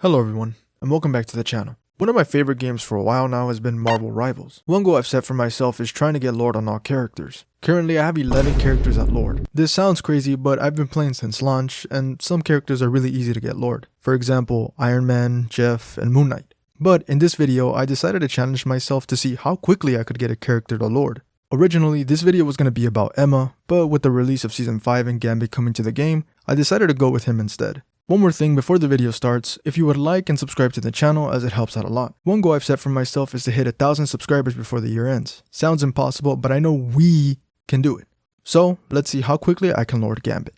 Hello everyone, and welcome back to the channel. One of my favorite games for a while now has been Marvel Rivals. One goal I've set for myself is trying to get Lord on all characters. Currently I have 11 characters at Lord. This sounds crazy, but I've been playing since launch, and some characters are really easy to get Lord. For example, Iron Man, Jeff, and Moon Knight. But in this video, I decided to challenge myself to see how quickly I could get a character to Lord. Originally, this video was going to be about Emma, but with the release of Season 5 and Gambit coming to the game, I decided to go with him instead. One more thing before the video starts, if you would like and subscribe to the channel as it helps out a lot. One goal I've set for myself is to hit 1,000 subscribers before the year ends. Sounds impossible, but I know we can do it. So, let's see how quickly I can Lord Gambit.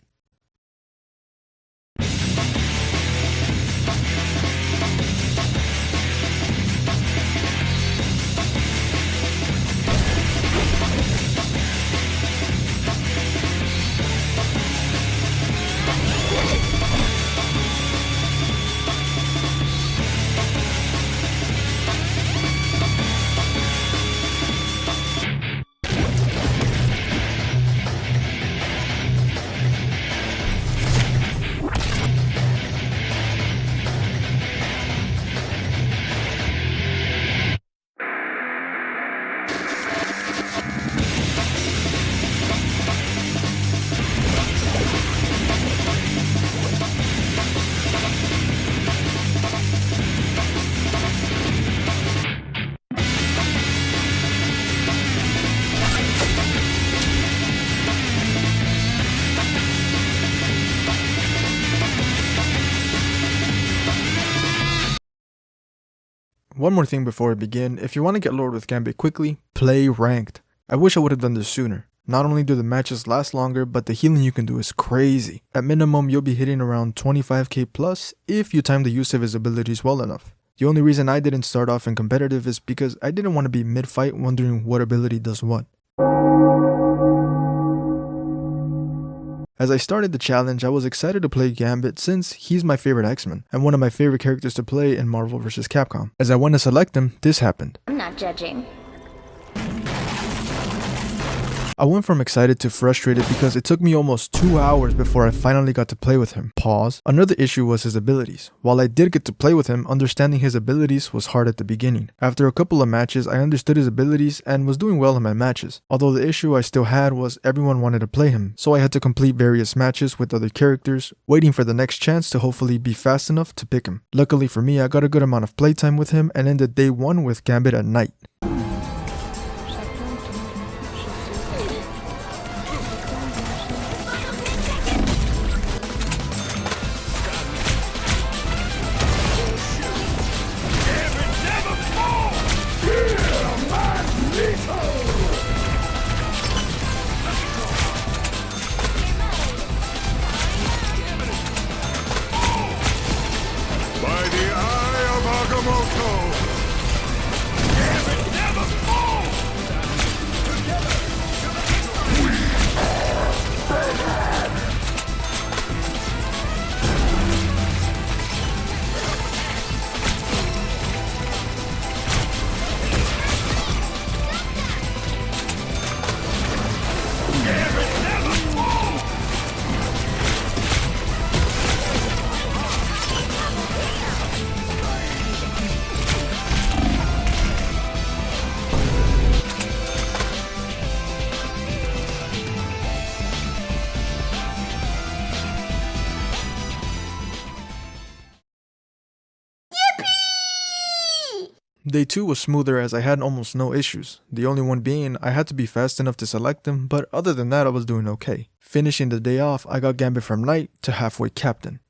One more thing before I begin, if you want to get Lord with Gambit quickly, play ranked. I wish I would have done this sooner. Not only do the matches last longer, but the healing you can do is crazy. At minimum, you'll be hitting around 25k plus if you time the use of his abilities well enough. The only reason I didn't start off in competitive is because I didn't want to be mid-fight wondering what ability does what. As I started the challenge, I was excited to play Gambit since he's my favorite X-Men and one of my favorite characters to play in Marvel vs. Capcom. As I went to select him, this happened. I'm not judging. I went from excited to frustrated because it took me almost 2 hours before I finally got to play with him. Pause. Another issue was his abilities. While I did get to play with him, understanding his abilities was hard at the beginning. After a couple of matches, I understood his abilities and was doing well in my matches. Although the issue I still had was everyone wanted to play him, so I had to complete various matches with other characters, waiting for the next chance to hopefully be fast enough to pick him. Luckily for me, I got a good amount of playtime with him and ended day 1 with Gambit at night. Day 2 was smoother as I had almost no issues, the only one being I had to be fast enough to select him, but other than that I was doing okay. Finishing the day off, I got Gambit from Knight to halfway Captain.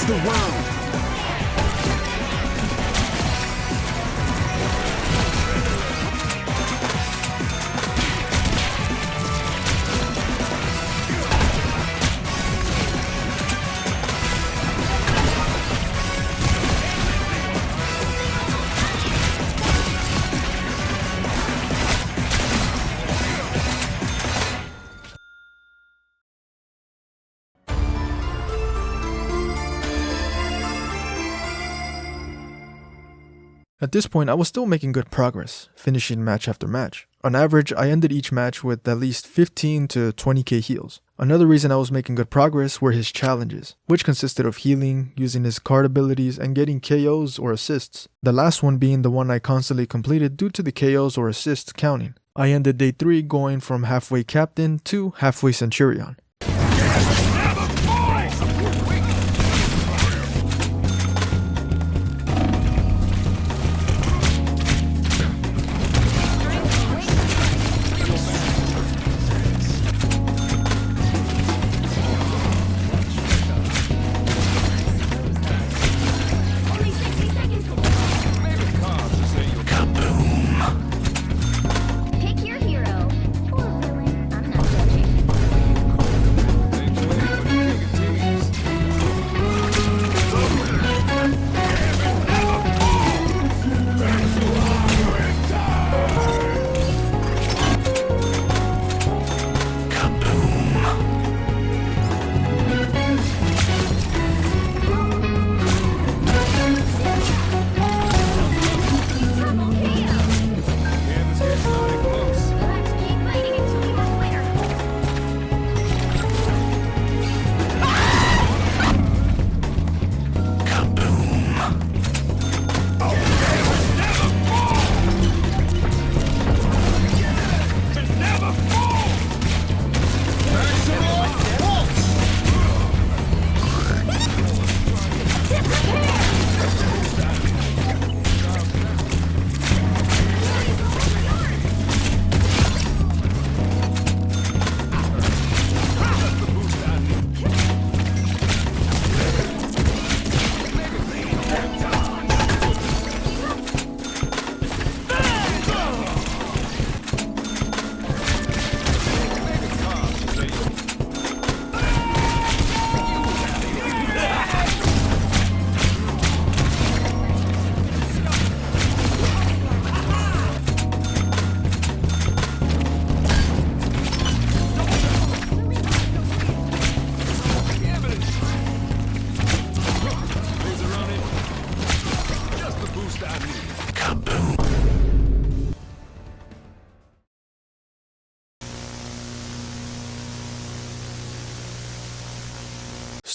the round. At this point, I was still making good progress, finishing match after match. On average, I ended each match with at least 15 to 20k heals. Another reason I was making good progress were his challenges, which consisted of healing, using his card abilities, and getting KOs or assists. The last one being the one I constantly completed due to the KOs or assists counting. I ended day 3 going from halfway captain to halfway centurion.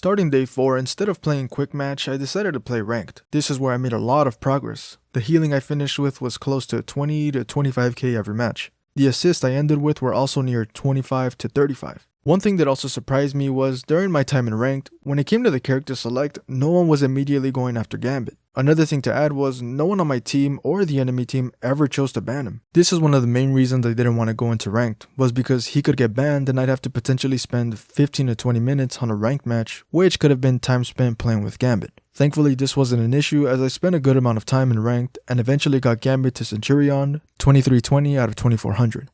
Starting day 4, instead of playing quick match, I decided to play ranked. This is where I made a lot of progress. The healing I finished with was close to 20 to 25k every match. The assists I ended with were also near 25 to 35. One thing that also surprised me was, during my time in ranked, when it came to the character select, no one was immediately going after Gambit. Another thing to add was, no one on my team or the enemy team ever chose to ban him. This is one of the main reasons I didn't want to go into ranked, was because he could get banned and I'd have to potentially spend 15 to 20 minutes on a ranked match, which could have been time spent playing with Gambit. Thankfully, this wasn't an issue as I spent a good amount of time in ranked and eventually got Gambit to Centurion, 2320 out of 2400.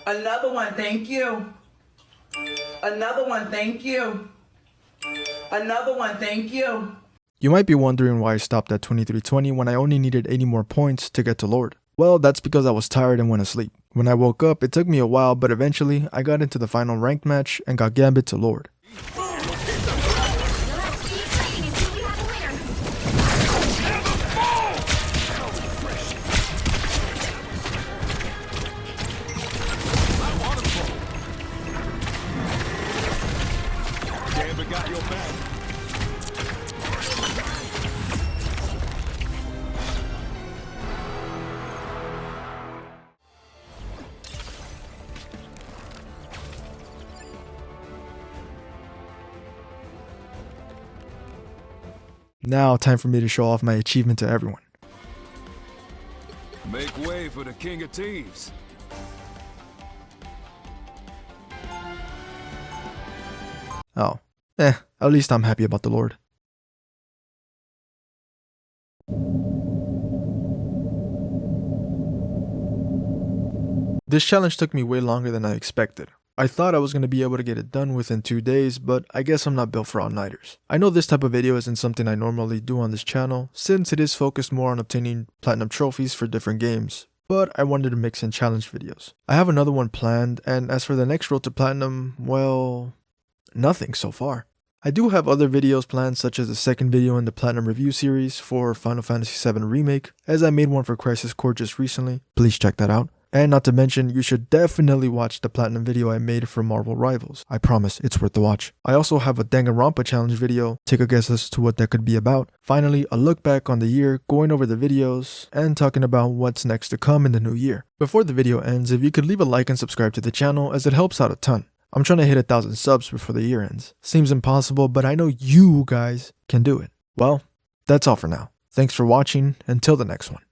Another one, thank you. Another one, thank you. Another one, thank you. You might be wondering why I stopped at 2320 when I only needed 80 more points to get to Lord. Well, that's because I was tired and went asleep. When I woke up, it took me a while, but eventually, I got into the final ranked match and got Gambit to Lord. Gambit got your back. Now, time for me to show off my achievement to everyone. Make way for the King of Thieves. Oh, at least I'm happy about the Lord. This challenge took me way longer than I expected. I thought I was going to be able to get it done within 2 days, but I guess I'm not built for all-nighters. I know this type of video isn't something I normally do on this channel, since it is focused more on obtaining platinum trophies for different games, but I wanted to mix in challenge videos. I have another one planned, and as for the next road to platinum, well, nothing so far. I do have other videos planned, such as the second video in the platinum review series for Final Fantasy VII Remake, as I made one for Crisis Core just recently. Please check that out. And not to mention, you should definitely watch the platinum video I made for Marvel Rivals. I promise, it's worth the watch. I also have a Danganronpa challenge video, take a guess as to what that could be about. Finally, a look back on the year, going over the videos, and talking about what's next to come in the new year. Before the video ends, if you could leave a like and subscribe to the channel, as it helps out a ton. I'm trying to hit 1,000 subs before the year ends. Seems impossible, but I know you guys can do it. Well, that's all for now. Thanks for watching, until the next one.